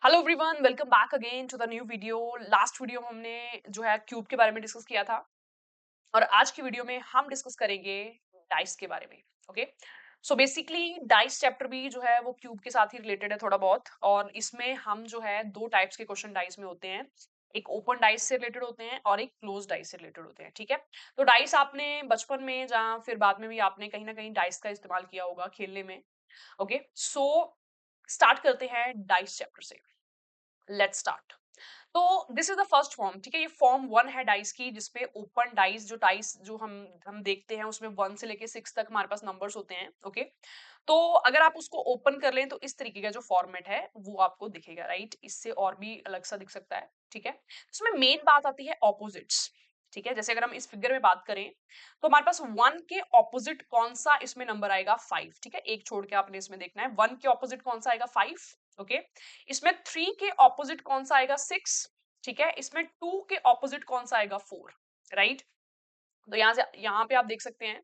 Hello everyone, welcome back again to the new video. Last video में हमने जो है क्यूब के बारे में डिस्कस किया था और आज की वीडियो में हम डिस्कस करेंगे डाइस के बारे में। Okay, so basically dice chapter भी जो है वो क्यूब के साथ ही रिलेटेड है थोड़ा बहुत, और इसमें हम जो है दो टाइप्स के क्वेश्चन डाइस में होते हैं। एक ओपन डाइस से रिलेटेड होते हैं और एक क्लोज डाइस से रिलेटेड होते हैं। ठीक है, तो डाइस आपने बचपन में जहाँ फिर बाद में भी आपने कहीं ना कहीं डाइस का इस्तेमाल किया होगा खेलने में। ओके, सो स्टार्ट करते हैं डाइस चैप्टर से। Let's start. तो this is the first form. ठीक है, ये फॉर्म वन है डाइस की, जिसपे ओपन डाइस जो डाइस जो हम देखते हैं उसमें वन से लेके सिक्स तक हमारे पास नंबर्स होते हैं। ओके, तो अगर आप उसको ओपन कर लें तो इस तरीके का जो फॉर्मेट है वो आपको दिखेगा। राइट, इससे और भी अलग सा दिख सकता है। ठीक है, इसमें मेन बात आती है ऑपोजिट्स। ठीक है, जैसे अगर हम इस फिगर में बात करें तो हमारे पास वन के ऑपोजिट कौन सा इसमें नंबर आएगा? फाइव। ठीक है, एक छोड़ के आपने इसमें देखना है वन के ऑपोजिट कौन सा आएगा? फाइव। ओके, इसमें थ्री के ऑपोजिट कौन सा आएगा? सिक्स। ठीक है, इसमें टू के ऑपोजिट कौन सा आएगा? फोर। राइट, तो यहाँ पे आप देख सकते हैं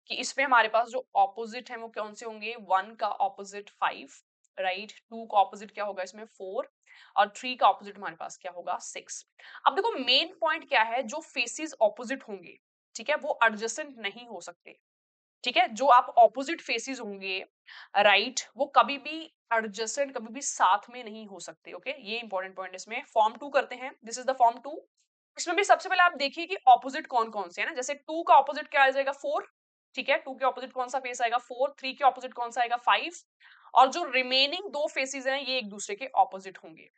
कि इसमें हमारे पास जो ऑपोजिट है वो कौन से होंगे? वन का ऑपोजिट फाइव, राइट, टू का ऑपोजिट क्या होगा इसमें? फोर, और थ्री का ऑपोजिट हमारे पास क्या होगा? सिक्स। अब देखो मेन पॉइंट क्या है, जो फेसेस ऑपोजिट होंगे, ठीक है, वो एडजेसेंट नहीं हो सकते। ठीक है, जो आप ऑपोजिट फेसेस होंगे, राइट, वो कभी भी एडजेसेंट, कभी भी साथ में नहीं हो सकते। ओके, ये इंपॉर्टेंट पॉइंट। इसमें फॉर्म टू करते हैं, this is the form two. इसमें भी सबसे पहले आप देखिए कि ऑपोजिट कौन कौन से है ना। जैसे टू का ऑपोजिट क्या आ जाएगा? फोर। ठीक है, टू के ऑपोजिट कौन सा फेस आएगा? फोर। थ्री के ऑपोजिट कौन सा आएगा? फाइव। और जो रिमेनिंग दो फेसेस हैं ये एक दूसरे के ऑपोजिट होंगे।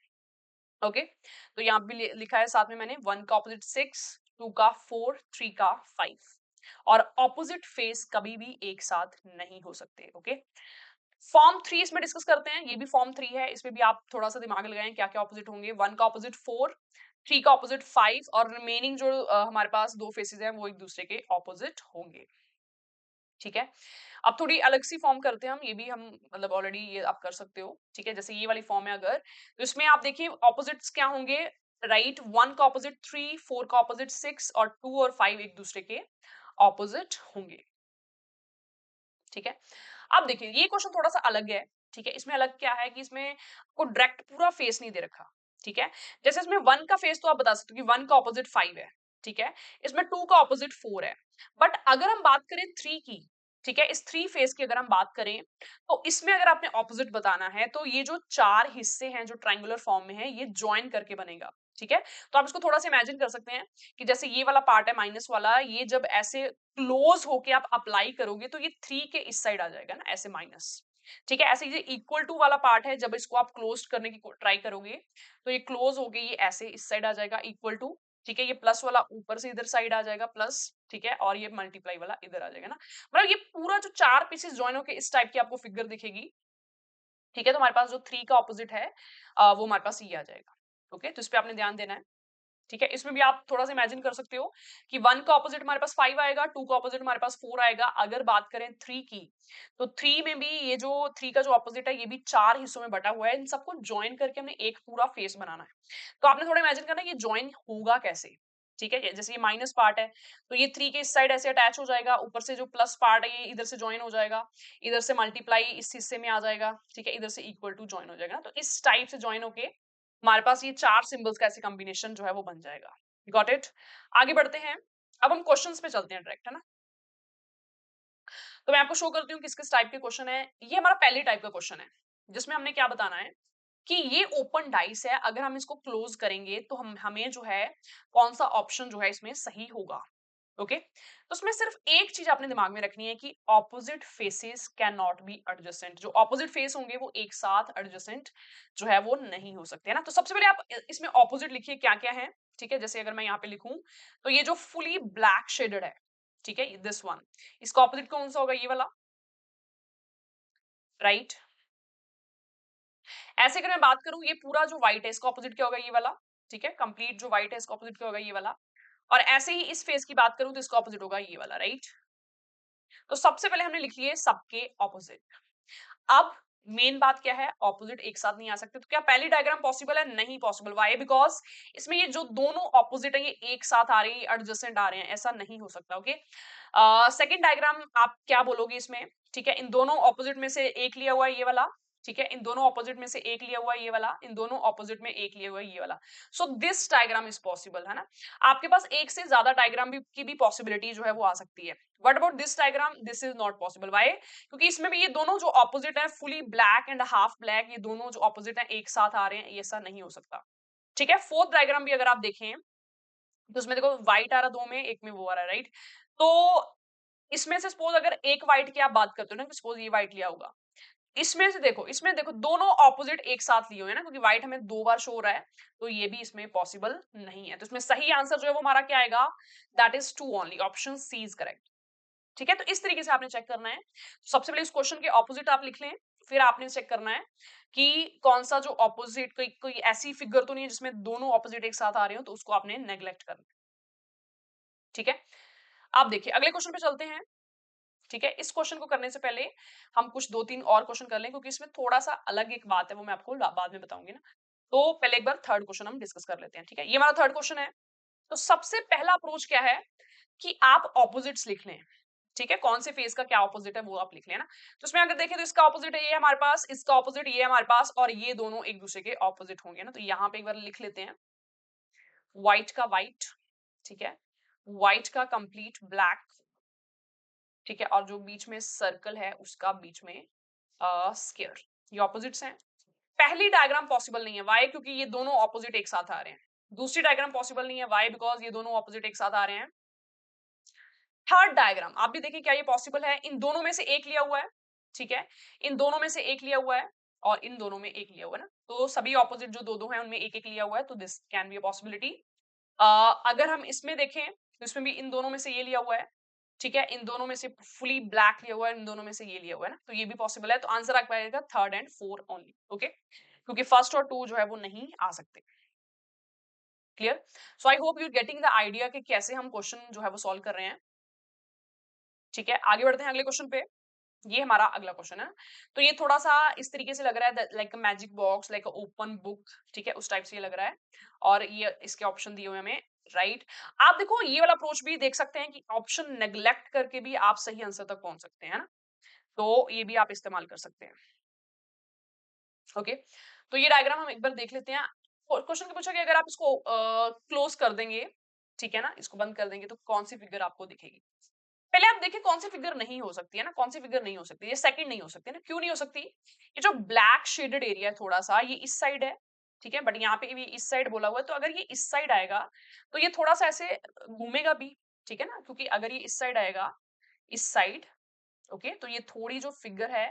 ओके, तो यहाँ पे लिखा है साथ में मैंने, वन का ऑपोजिट सिक्स, टू का फोर, थ्री का फाइव। और ऑपोजिट फेस कभी भी एक साथ नहीं हो सकते। ओके, फॉर्म थ्री इसमें डिस्कस करते हैं। ये भी फॉर्म थ्री है, इसमें भी आप थोड़ा सा दिमाग लगाएं क्या क्या ऑपोजिट होंगे। वन का ऑपोजिट फोर, थ्री का ऑपोजिट फाइव, और रिमेनिंग जो हमारे पास दो फेसेस हैं वो एक दूसरे के ऑपोजिट होंगे। ठीक है, अब थोड़ी अलग सी फॉर्म करते हैं हम। ये भी हम मतलब ऑलरेडी ये आप कर सकते हो। ठीक है, जैसे ये वाली फॉर्म है अगर, तो इसमें आप देखिए ऑपोजिट्स क्या होंगे? राइट, वन का ऑपोजिट थ्री, फोर का ऑपोजिट सिक्स, और टू और फाइव एक दूसरे के ऑपोजिट होंगे। ठीक है, अब देखिए ये क्वेश्चन थोड़ा सा अलग है। ठीक है, इसमें अलग क्या है कि इसमें आपको डायरेक्ट पूरा फेस नहीं दे रखा। ठीक है, जैसे इसमें वन का फेस तो आप बता सकते हो कि वन का ऑपोजिट फाइव है। ठीक है, इसमें टू का ऑपोजिट फोर है। बट अगर हम बात करें थ्री की, ठीक है, इस थ्री फेस की अगर हम बात करें, तो इसमें अगर आपने ऑपोजिट बताना है तो ये जो चार हिस्से हैं जो ट्रायंगुलर फॉर्म में है ये ज्वाइन करके बनेगा। ठीक है, तो आप इसको थोड़ा सा इमेजिन कर सकते हैं कि जैसे ये वाला पार्ट है माइनस वाला, ये जब ऐसे क्लोज होके आप अप्लाई करोगे तो ये थ्री के इस साइड आ जाएगा ना, ऐसे माइनस। ठीक है, ऐसे ये इक्वल टू वाला पार्ट है, जब इसको आप क्लोज करने की ट्राई करोगे तो ये क्लोज होके ये ऐसे इस साइड आ जाएगा इक्वल टू। ठीक है, ये प्लस वाला ऊपर से इधर साइड आ जाएगा प्लस। ठीक है, और ये मल्टीप्लाई वाला इधर आ जाएगा ना। मतलब ये पूरा जो चार पीसेस ज्वाइन होके इस टाइप की आपको फिगर दिखेगी। ठीक है, तो हमारे पास जो थ्री का ऑपोजिट है वो हमारे पास ये आ जाएगा। ओके, तो इस पे आपने ध्यान देना है। ठीक है, इसमें भी आप थोड़ा सा इमेजिन कर सकते हो कि वन का ऑपोजिट हमारे पास फाइव आएगा, टू का ऑपोजिट हमारे पास फोर आएगा। अगर बात करें थ्री की, तो थ्री में भी ये जो थ्री का जो ऑपोजिट है ये भी चार हिस्सों में बटा हुआ है। इन सबको ज्वाइन करके हमने एक पूरा फेस बनाना है। तो आपने थोड़ा इमेजिन करना है ये ज्वाइन होगा कैसे। ठीक है, जैसे ये माइनस पार्ट है तो ये थ्री के इस साइड ऐसे अटैच हो जाएगा, ऊपर से जो प्लस पार्ट है ये इधर से ज्वाइन हो जाएगा, इधर से मल्टीप्लाई इस हिस्से में आ जाएगा। ठीक है, इधर से इक्वल टू ज्वाइन हो जाएगा ना, तो इस टाइप से ज्वाइन होके हमारे पास ये चार सिंबल्स का ऐसे कॉम्बिनेशन जो है वो बन जाएगा। Got it? आगे बढ़ते हैं, अब हम क्वेश्चंस पे चलते हैं डायरेक्ट, है ना। तो मैं आपको शो करती हूँ किस किस टाइप के क्वेश्चन है। ये हमारा पहले टाइप का क्वेश्चन है, जिसमें हमने क्या बताना है कि ये ओपन डाइस है, अगर हम इसको क्लोज करेंगे तो हमें जो है कौन सा ऑप्शन जो है इसमें सही होगा। ओके, तो उसमें सिर्फ एक चीज आपने दिमाग में रखनी है कि opposite faces can not be adjacent. जो ऑपोजिट फेस होंगे वो एक साथ एडजेसेंट जो है वो नहीं हो सकते, है ना। तो सबसे पहले आप इसमें ऑपोजिट लिखिए क्या क्या है। ठीक है, जैसे अगर मैं यहाँ पे लिखूं तो ये जो फुली ब्लैक शेडेड है, ठीक है, दिस वन, इसका ऑपोजिट कौन सा होगा? ये वाला, राइट। ऐसे अगर मैं बात करूं ये पूरा जो व्हाइट है इसका ऑपोजिट क्या होगा? ये वाला। ठीक है, कंप्लीट जो व्हाइट है इसका ऑपोजिट क्या होगा? ये वाला। और ऐसे ही इस फेस की बात करूं तो इसका ऑपोजिट होगा ये वाला, राइट। तो सबसे पहले हमने लिख लिए सबके ऑपोजिट। अब मेन बात क्या है, ऑपोजिट एक साथ नहीं आ सकते। तो क्या पहली डायग्राम पॉसिबल है? नहीं पॉसिबल। व्हाई? बिकॉज इसमें ये जो दोनों ऑपोजिट है ये एक साथ आ रहे हैं, एडजेसेंट आ रहे हैं, ऐसा नहीं हो सकता। ओके, सेकंड डायग्राम आप क्या बोलोगे इसमें? ठीक है, इन दोनों ऑपोजिट में से एक लिया हुआ है ये वाला, ठीक है, इन दोनों ऑपोजिट में से एक लिया हुआ है ये वाला, इन दोनों ऑपोजिट में एक लिया हुआ है ये वाला। So this diagram is possible, है ना। आपके पास एक से ज्यादा डायग्राम भी की भी पॉसिबिलिटी जो है वो आ सकती है। What about this diagram, this is not possible. Why? क्योंकि इसमें भी ये दोनों जो ऑपोजिट है, fully black and half black, ये दोनों जो ऑपोजिट है एक साथ आ रहे हैं, ऐसा नहीं हो सकता। ठीक है, फोर्थ डायग्राम भी अगर आप देखें तो उसमें देखो व्हाइट आ रहा दो में, एक में वो आ रहा है, राइट। तो इसमें से सपोज अगर एक व्हाइट की आप बात करते हो ना, सपोज ये व्हाइट लिया होगा, इसमें देखो दोनों ऑपोजिट एक साथ लिए हुए हैं ना, क्योंकि व्हाइट हमें दो बार शो हो रहा है, तो ये भी इसमें पॉसिबल नहीं है। तो इसमें सही आंसर जो है वो हमारा क्या आएगा, that is two only, option C is correct. ठीक है, तो इस तरीके से आपने चेक करना है। सबसे पहले इस क्वेश्चन के ऑपोजिट आप लिख लें, फिर आपने चेक करना है कि कौन सा जो ऑपोजिट, कोई ऐसी फिगर तो नहीं है जिसमें दोनों ऑपोजिट एक साथ आ रहे हो, तो उसको आपने नेग्लेक्ट करना है। ठीक है, आप देखिए अगले क्वेश्चन पे चलते हैं। ठीक है, इस क्वेश्चन को करने से पहले हम कुछ दो तीन और क्वेश्चन कर लें, क्योंकि इसमें थोड़ा सा अलग एक बात है, वो मैं आपको बाद में बताऊंगी ना। तो पहले एक बार थर्ड क्वेश्चन हम डिस्कस कर लेते हैं। ठीक है, ये हमारा थर्ड क्वेश्चन है। तो सबसे पहला अप्रोच क्या है कि आप ऑपोजिट्स लिख लें। ठीक है, कौन से फेस का क्या ऑपोजिट है वो आप लिख लेना। तो इसमें अगर देखें तो इसका ऑपोजिट है ये हमारे पास, इसका ऑपोजिट ये हमारे पास, और ये दोनों एक दूसरे के ऑपोजिट होंगे ना। तो यहाँ पे एक बार लिख लेते हैं, व्हाइट का व्हाइट, ठीक है, व्हाइट का कंप्लीट ब्लैक, ठीक है, और जो बीच में सर्कल है उसका बीच में स्क्वायर, ये ऑपोजिट्स हैं। पहली डायग्राम पॉसिबल नहीं है, वाई? क्योंकि ये दोनों ऑपोजिट एक साथ आ रहे हैं। दूसरी डायग्राम पॉसिबल नहीं है, वाई? बिकॉज ये दोनों ऑपोजिट एक साथ आ रहे हैं। थर्ड डायग्राम आप भी देखिए क्या ये पॉसिबल है, इन दोनों में से एक लिया हुआ है, ठीक है, इन दोनों में से एक लिया हुआ है, और इन दोनों में एक लिया हुआ है ना, तो सभी ऑपोजिट जो दो दो हैं उनमें एक एक लिया हुआ है, तो this can be a possibility. अगर हम इसमें देखें तो इसमें भी इन दोनों में से ये लिया हुआ है, ठीक है, इन दोनों में से फुली ब्लैक लिया हुआ है, इन दोनों में से ये लिया हुआ है ना, तो ये भी पॉसिबल है। तो आंसर आ पाएगा third and four only, okay, क्योंकि फर्स्ट और टू जो है वो नहीं आ सकते। Clear? So I hope you getting the idea कि कैसे हम क्वेश्चन जो है वो सॉल्व कर रहे हैं। ठीक है, आगे बढ़ते हैं अगले क्वेश्चन पे। ये हमारा अगला क्वेश्चन है। तो ये थोड़ा सा इस तरीके से लग रहा है like magic box, like open book, ठीक है, उस टाइप से ये लग रहा है, और ये इसके ऑप्शन दिए हुए हमें, राइट। आप देखो ये वाला अप्रोच भी देख सकते हैं कि ऑप्शन नेग्लेक्ट करके भी आप सही आंसर तक पहुंच सकते हैं ना, तो ये भी आप इस्तेमाल कर सकते हैं। ओके, तो ये डायग्राम हम एक बार देख लेते हैं। क्वेश्चन पूछा कि अगर आप इसको क्लोज कर देंगे, ठीक है ना, इसको बंद कर देंगे, तो कौन सी फिगर आपको दिखेगी। पहले आप देखिए कौन सी फिगर नहीं हो सकती है ना, कौन सी फिगर नहीं हो सकती, ये सेकंड नहीं हो सकती ना, क्यों नहीं हो सकती? ये जो ब्लैक शेडेड एरिया है थोड़ा सा, ये इस साइड है, ठीक है, बट यहाँ पे भी इस साइड बोला हुआ है, तो अगर ये इस साइड आएगा तो ये थोड़ा सा ऐसे घूमेगा भी, ठीक है ना, क्योंकि अगर ये इस साइड आएगा, इस साइड, ओके, तो ये थोड़ी जो फिगर है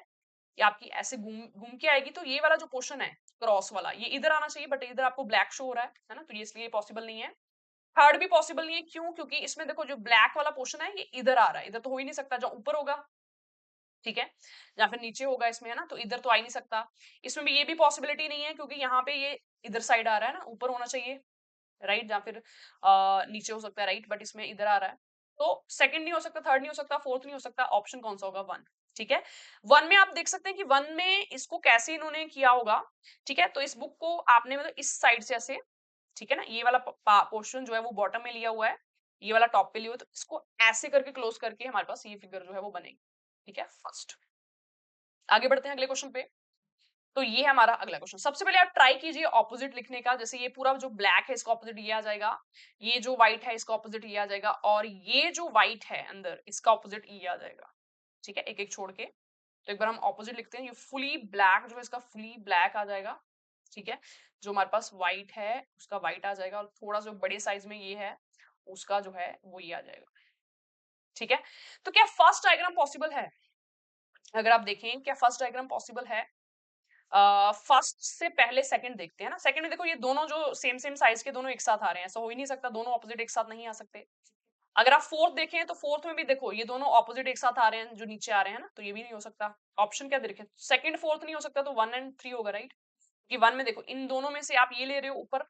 ये आपकी ऐसे घूम घूम के आएगी, तो ये वाला जो पोर्शन है क्रॉस वाला, ये इधर आना चाहिए, बट इधर आपको ब्लैक शो हो रहा है ना, तो ये इसलिए पॉसिबल नहीं है। थर्ड भी पॉसिबल नहीं है, क्यों? क्योंकि इसमें देखो जो ब्लैक वाला पोर्शन है ये इधर आ रहा है, इधर तो हो ही नहीं सकता, जो ऊपर होगा, ठीक है, या फिर नीचे होगा इसमें, है ना, तो इधर तो आ ही नहीं सकता। इसमें भी ये भी पॉसिबिलिटी नहीं है, क्योंकि यहाँ पे ये इधर साइड आ रहा है ना, ऊपर होना चाहिए, राइट, या फिर नीचे हो सकता है, राइट, बट इसमें इधर आ रहा है, तो सेकंड नहीं हो सकता, थर्ड नहीं हो सकता, फोर्थ नहीं हो सकता, ऑप्शन कौन सा होगा? वन। ठीक है, वन में आप देख सकते हैं कि वन में इसको कैसे इन्होंने किया होगा, ठीक है, तो इस बुक को आपने मतलब इस साइड से ऐसे, ठीक है ना, ये वाला पोर्शन जो है वो बॉटम में लिया हुआ है, ये वाला टॉप पे लिया हुआ है, तो इसको ऐसे करके क्लोज करके हमारे पास ये फिगर जो है वो बनेगी। ठीक है, फर्स्ट। आगे बढ़ते हैं अगले क्वेश्चन पे। तो ये है हमारा अगला क्वेश्चन। सबसे पहले आप ट्राई कीजिए ऑपोजिट लिखने का, जैसे ये पूरा जो ब्लैक है इसका ऑपोजिट ये आ जाएगा, ये जो व्हाइट है इसका ऑपोजिट ये आ जाएगा, और ये जो व्हाइट है अंदर इसका ऑपोजिट ये आ जाएगा। ठीक है, एक एक छोड़ के, तो एक बार हम ऑपोजिट लिखते हैं। ये फुली ब्लैक जो है इसका फुली ब्लैक आ जाएगा, ठीक है, जो हमारे पास व्हाइट है उसका व्हाइट आ जाएगा, और थोड़ा जो बड़े साइज में ये है उसका जो है वो ये आ जाएगा। ठीक है, तो क्या फर्स्ट डायग्राम पॉसिबल है? अगर आप देखें क्या फर्स्ट डायग्राम पॉसिबल है? फर्स्ट से पहले सेकंड देखते हैं ना। सेकंड में देखो ये दोनों जो सेम सेम साइज के दोनों एक साथ आ रहे हैं, ऐसा हो ही नहीं सकता, दोनों ऑपोजिट एक साथ नहीं आ सकते। अगर आप फोर्थ देखें तो फोर्थ में भी देखो ये दोनों ऑपोजिट एक साथ आ रहे हैं जो नीचे आ रहे हैं ना, तो ये भी नहीं हो सकता। ऑप्शन क्या देखे, सेकंड फोर्थ नहीं हो सकता, तो वन एंड थ्री होगा, राइट। कि वन में देखो इन दोनों में से आप ये ले रहे हो ऊपर,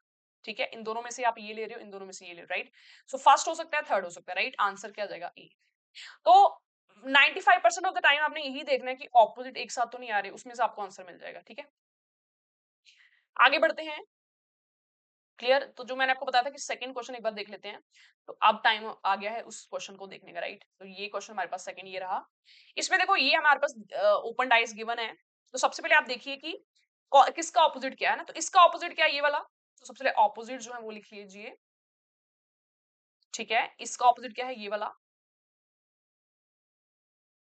ठीक है, इन दोनों में से आप ये ले रहे हो, इन दोनों में से ये ले रहे हो, राइट। सो फर्स्ट हो सकता है, थर्ड हो सकता है, राइट। आंसर क्या आ जाएगा? ए। तो 95% ऑफ द टाइम आपने यही देखना है कि ऑपोजिट एक साथ तो नहीं आ रहे, उसमें से आपको आंसर मिल जाएगा। ठीक है, आगे बढ़ते हैं। क्लियर? तो जो मैंने आपको बताया था कि सेकंड क्वेश्चन एक बार देख लेते हैं, तो अब टाइम आ गया है उस क्वेश्चन को देखने का, राइट। तो ये क्वेश्चन हमारे पास सेकंड ये रहा। इसमें देखो ये हमारे पास ओपन डाइस गिवन है, तो सबसे पहले आप देखिए कि किसका ऑपोजिट क्या है ना, तो इसका ऑपोजिट क्या है, ये वाला। तो सबसे पहले ऑपोजिट जो है वो लिख लीजिए, ठीक है। इसका ऑपोजिट क्या है, ये वाला,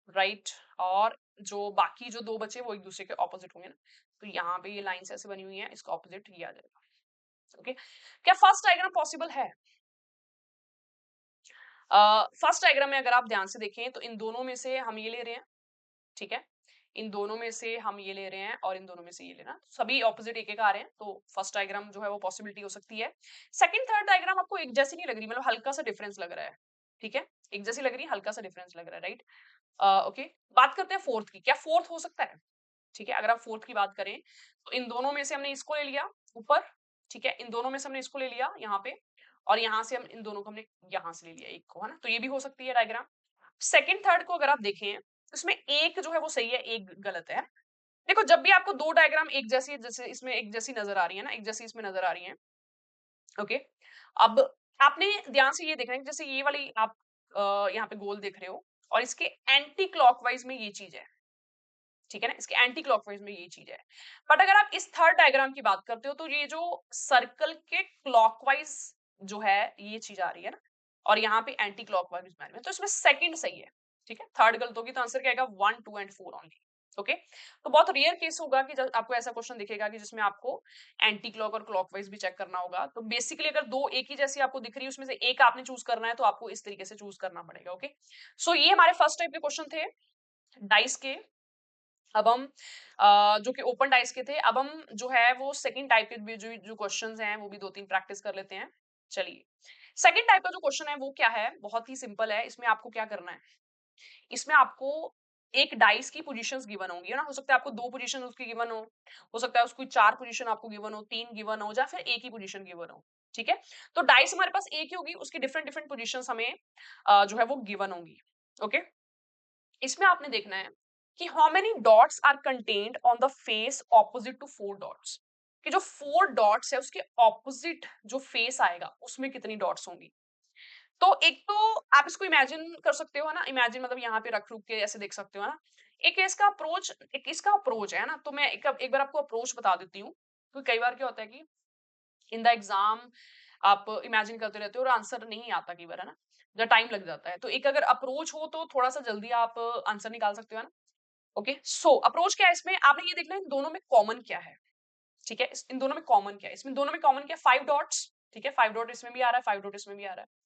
राइट। और जो बाकी जो दो बचे वो एक दूसरे के ऑपोजिट होंगे ना, तो यहाँ पे ये लाइंस ऐसे बनी हुई है, इसका ऑपोजिट ये आ जाएगा। ओके, क्या फर्स्ट डायग्राम पॉसिबल है? फर्स्ट डायग्राम में अगर आप ध्यान से देखें तो इन दोनों में से हम ये ले रहे हैं, ठीक है। इन दोनों में से हम ये ले रहे हैं और इन दोनों में से ये लेना, सभी ऑपोजिट एक एक आ रहे हैं, तो फर्स्ट डायग्राम जो है वो पॉसिबिलिटी हो सकती है। सेकंड थर्ड डायग्राम आपको एक जैसी नहीं लग रही, मतलब हल्का सा डिफरेंस लग रहा है, ठीक है। एक जैसी लग रही है, हल्का सा डिफरेंस लग रहा है, राइट। ओके, बात करते हैं फोर्थ की, क्या फोर्थ हो सकता है? ठीक है, अगर आप फोर्थ की बात करें तो इन दोनों में से हमने इसको ले लिया ऊपर, ठीक है। इन दोनों में से हमने इसको ले लिया यहाँ पे, और यहाँ से हम इन दोनों को हमने यहाँ से ले लिया एक को, है ना, तो ये भी हो सकती है डायग्राम। सेकंड थर्ड को अगर आप देखें तो इसमें एक जो है वो सही है, एक गलत है। देखो, जब भी आपको दो डायग्राम एक जैसी, जैसे इसमें एक जैसी नजर आ रही है ना, एक जैसी इसमें नजर आ रही है, ओके। अब आपने ध्यान से ये देखना है, जैसे ये वाली आप यहाँ पे गोल देख रहे हो और इसके एंटी क्लॉकवाइज में ये चीज है, ठीक है ना, इसके एंटी क्लॉकवाइज में ये चीज है। बट अगर आप इस थर्ड डायग्राम की बात करते हो तो ये जो सर्कल के क्लॉकवाइज जो है ये चीज आ रही है ना, और यहाँ पे एंटी क्लॉकवाइज में आ रही है, तो इसमें सेकंड सही है, ठीक है। थर्ड गलत होगी, तो आंसर क्या आएगा, 1 2 एंड 4 ओनली। ओके, तो बहुत रेयर केस होगा कि जब आपको ऐसा क्वेश्चन दिखेगा कि जिसमें आपको एंटी क्लॉक और क्लॉकवाइज भी चेक करना होगा। तो बेसिकली अगर दो एक ही जैसी आपको दिख रही है, उसमें से एक आपने चूज करना है, तो आपको इस तरीके से चूज करना पड़ेगा। ओके, सो ये हमारे फर्स्ट टाइप के क्वेश्चन थे डाइस के। अब हम जो कि ओपन डाइस के थे, अब हम जो है वो सेकंड टाइप के भी जो क्वेश्चंस हैं वो भी दो तीन प्रैक्टिस कर लेते हैं। चलिए, सेकंड टाइप का जो क्वेश्चन है वो क्या है, बहुत ही सिंपल है। इसमें आपको क्या करना है, इसमें आपको एक डाइस की पोजीशंस गिवन होंगी, है ना। हो सकता है आपको दो पोजीशन उसकी गिवन हो सकता है उसकी चार पोजीशन आपको गिवन हो, तीन गिवन हो, या फिर एक ही पोजीशन गिवन हो, ठीक है। तो डाइस हमारे पास एक ही होगी, उसकी डिफरेंट डिफरेंट पोजीशंस हमें जो है वो गिवन होंगी। ओके, इसमें आपने देखना है कि how many dots are contained on the face opposite to four dots, कि जो फोर डॉट्स है उसके ऑपोजिट जो फेस आएगा उसमें कितनी डॉट्स होंगी। तो एक तो आप इसको इमेजिन कर सकते हो, है ना, इमेजिन मतलब यहाँ पे रख रुक के ऐसे देख सकते हो, है ना। एक इसका अप्रोच है ना, तो मैं एक बार आपको अप्रोच बता देती हूँ। तो कई बार क्या होता है कि इन द एग्जाम आप इमेजिन करते रहते हो और आंसर नहीं आता कई बार, है ना, जब टाइम लग जाता है। तो एक अगर अप्रोच हो तो थोड़ा सा जल्दी आप आंसर निकाल सकते हो, है ना। ओके, सो अप्रोच क्या है, इसमें आपने ये देखना है इन दोनों में कॉमन क्या है, ठीक है। इन दोनों में कॉमन क्या है, इसमें दोनों में कॉमन क्या है, 5 डॉट्स, ठीक है। 5 डॉट इसमें भी आ रहा है, 5 डॉट इसमें भी आ रहा है।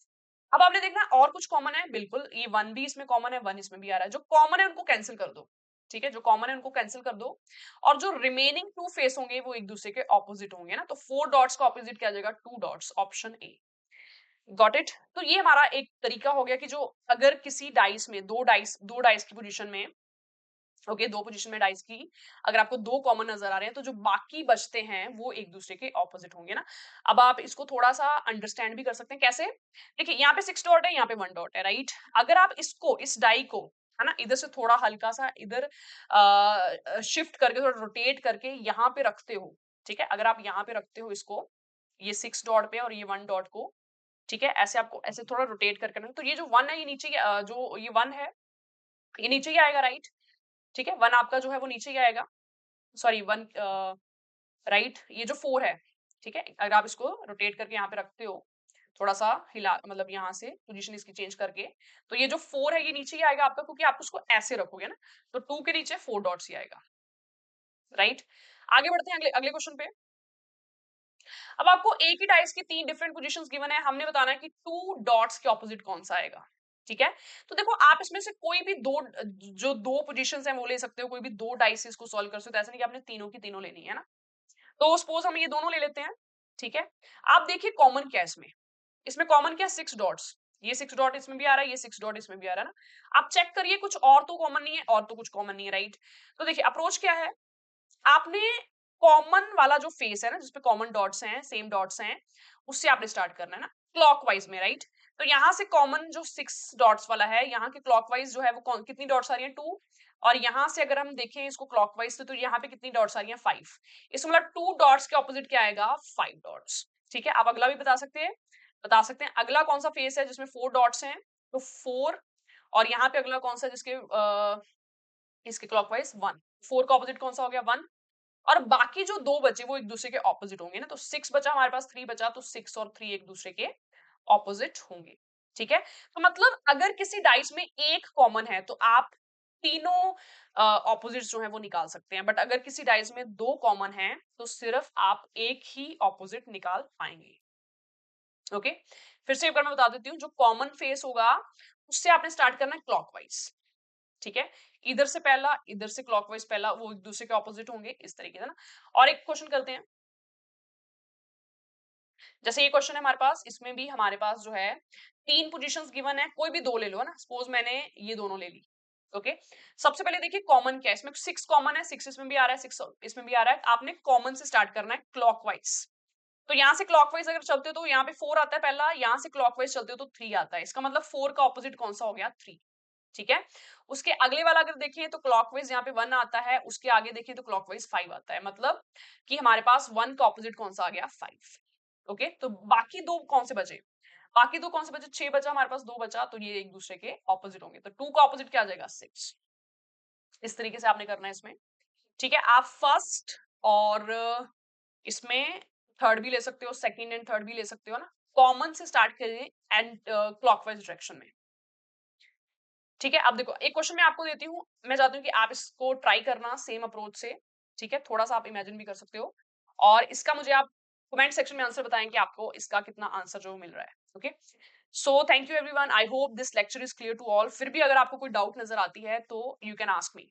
अब आपने देखना है और कुछ कॉमन है, बिल्कुल ये 1 भी इसमें कॉमन है, 1 इसमें भी आ रहा है। जो कॉमन है उनको कैंसिल कर दो, ठीक है, जो कॉमन है उनको कैंसिल कर दो। और जो रिमेनिंग टू फेस होंगे वो एक दूसरे के ऑपोजिट होंगे ना, तो 4 डॉट्स का ऑपोजिट क्या आ जाएगा, 2 dots, option A. Got it. तो ये हमारा एक तरीका हो गया कि जो अगर किसी डाइस में दो डाइस की पोजीशन में, ओके, दो पोजीशन में डाइस की अगर आपको दो कॉमन नजर आ रहे हैं तो जो बाकी बचते हैं वो एक दूसरे के ऑपोजिट होंगे ना। अब आप इसको थोड़ा सा अंडरस्टैंड भी कर सकते हैं कैसे। देखिए, यहाँ पे 6 डॉट है, यहाँ पे 1 डॉट है, राइट। अगर आप इसको, इस डाई को, है ना, इधर से थोड़ा हल्का सा इधर शिफ्ट करके, थोड़ा रोटेट करके यहाँ पे रखते हो, ठीक है। अगर आप यहाँ पे रखते हो इसको, ये 6 डॉट पे और ये 1 डॉट को, ठीक है, ऐसे आपको ऐसे थोड़ा रोटेट करके रखना। तो ये जो 1 है ये नीचे जो ये 1 है ये नीचे ही आएगा, राइट, ठीक है। 1 आपका जो है वो नीचे ही आएगा, सॉरी 1, राइट। ये जो 4 है, ठीक है, अगर आप इसको रोटेट करके यहाँ पे रखते हो, थोड़ा सा हिला, मतलब यहाँ से पोजीशन इसकी चेंज करके, तो ये जो 4 है ये नीचे ही आएगा आपका, क्योंकि आप उसको ऐसे रखोगे ना, तो 2 के नीचे 4 डॉट्स ही आएगा, राइट। आगे बढ़ते हैं अगले अगले क्वेश्चन पे। अब आपको एक ही डाइस की तीन डिफरेंट पोजीशंस गिवन है, हमने बताना है कि 2 डॉट्स के ऑपोजिट कौन सा आएगा, ठीक है। तो देखो, आप इसमें से कोई भी दो, जो दो पोजीशंस हैं वो ले सकते हो, कोई भी दो डाइस इसको सॉल्व कर सकते हो, ऐसा नहीं कि आपने तीनों की तीनों लेनी है ना। तो सपोज हम ये दोनों ले लेते हैं, ठीक है। आप देखिए कॉमन क्या है इसमें, इसमें कॉमन क्या है, 6 डॉट्स। ये 6 डॉट इसमें भी आ रहा है, ये 6 डॉट इसमें भी आ रहा है ना। आप चेक करिए कुछ और तो कॉमन नहीं है, और तो कुछ कॉमन नहीं है, राइट। तो देखिए अप्रोच क्या है, आपने कॉमन वाला जो फेस है ना, जिसपे कॉमन डॉट्स हैं, सेम डॉट्स हैं, उससे आपने स्टार्ट करना है ना, क्लॉकवाइज में, राइट। तो यहाँ से कॉमन जो 6 डॉट्स वाला है, यहाँ के क्लॉकवाइज जो है वो कितनी डॉट्स आ रही है, 2। और यहाँ से अगर हम देखें इसको क्लॉकवाइज से, तो यहाँ पे कितनी डॉट्स आ रही है, 5। इसमें मतलब 2 डॉट्स के ऑपोजिट क्या आएगा, 5 डॉट्स, ठीक है। आप अगला भी बता सकते हैं अगला कौन सा फेस है जिसमें 4 डॉट्स हैं, तो 4। और यहाँ पे अगला कौन सा जिसके इसके क्लॉकवाइज 1, 4 का ऑपोजिट कौन सा हो गया 1, और बाकी जो 2 बचे वो एक दूसरे के ऑपोजिट होंगे ना, तो 6 बचा हमारे पास, 3 बचा, तो 6 और 3 एक दूसरे के ऑपोजिट होंगे। ठीक है, तो मतलब अगर किसी डाइस में एक कॉमन है तो आप तीनों ऑपोजिट्स जो है वो निकाल सकते हैं, बट अगर किसी डाइस में 2 कॉमन है तो सिर्फ आप एक ही ऑपोजिट निकाल पाएंगे। ओके, फिर से एक बार मैं बता देती हूँ, जो कॉमन फेस होगा उससे आपने स्टार्ट करना है क्लॉकवाइज। ठीक है, इधर से पहला, इधर से क्लॉकवाइज पहला, वो एक दूसरे के ऑपोजिट होंगे इस तरीके से ना। और एक क्वेश्चन करते हैं, जैसे ये क्वेश्चन है हमारे पास, इसमें भी हमारे पास जो है 3 पोजीशंस गिवन है, कोई भी 2 ले लो, है ना, सपोज मैंने ये दोनों ले ली। ओके, सबसे पहले देखिए कॉमन क्या है, इसमें 6 कॉमन है, 6 इसमें भी आ रहा है, 6 इसमें भी आ रहा है, आपने कॉमन से स्टार्ट करना है क्लॉकवाइज। तो यहाँ से क्लॉकवाइज अगर चलते हो तो यहाँ पे 4 आता है पहला, यहाँ से क्लॉकवाइज चलते हो तो 3 आता है, इसका मतलब 4 का ऑपोजिट कौन सा हो गया 3। ठीक है, उसके अगले वाला अगर देखें तो क्लॉकवाइज यहाँ पे 1 आता है, उसके आगे देखें तो क्लॉकवाइज 5 आता है, मतलब कि हमारे पास 1 का ऑपोजिट कौन सा आ गया 5। ओके, तो बाकी दो कौन से बचे, बाकी दो कौन से बचे, 6 बचा हमारे पास, 2 बचा, तो ये एक दूसरे के ऑपोजिट होंगे, तो 2 का ऑपोजिट क्या आ जाएगा 6। इस तरीके से आपने करना है इसमें। ठीक है, आप फर्स्ट और इसमें थर्ड भी ले सकते हो, सेकंड एंड थर्ड भी ले सकते हो ना, कॉमन से स्टार्ट करिए एंड क्लॉकवाइज डायरेक्शन में। ठीक है, अब देखो एक क्वेश्चन मैं आपको देती हूँ, मैं चाहती हूँ कि आप इसको ट्राई करना सेम अप्रोच से। ठीक है, थोड़ा सा आप इमेजिन भी कर सकते हो, और इसका मुझे आप कमेंट सेक्शन में आंसर बताएं कि आपको इसका कितना आंसर जो मिल रहा है। Okay, so thank you everyone, I hope this lecture is clear to all. फिर भी अगर आपको कोई डाउट नजर आती है तो यू कैन आस्क मी।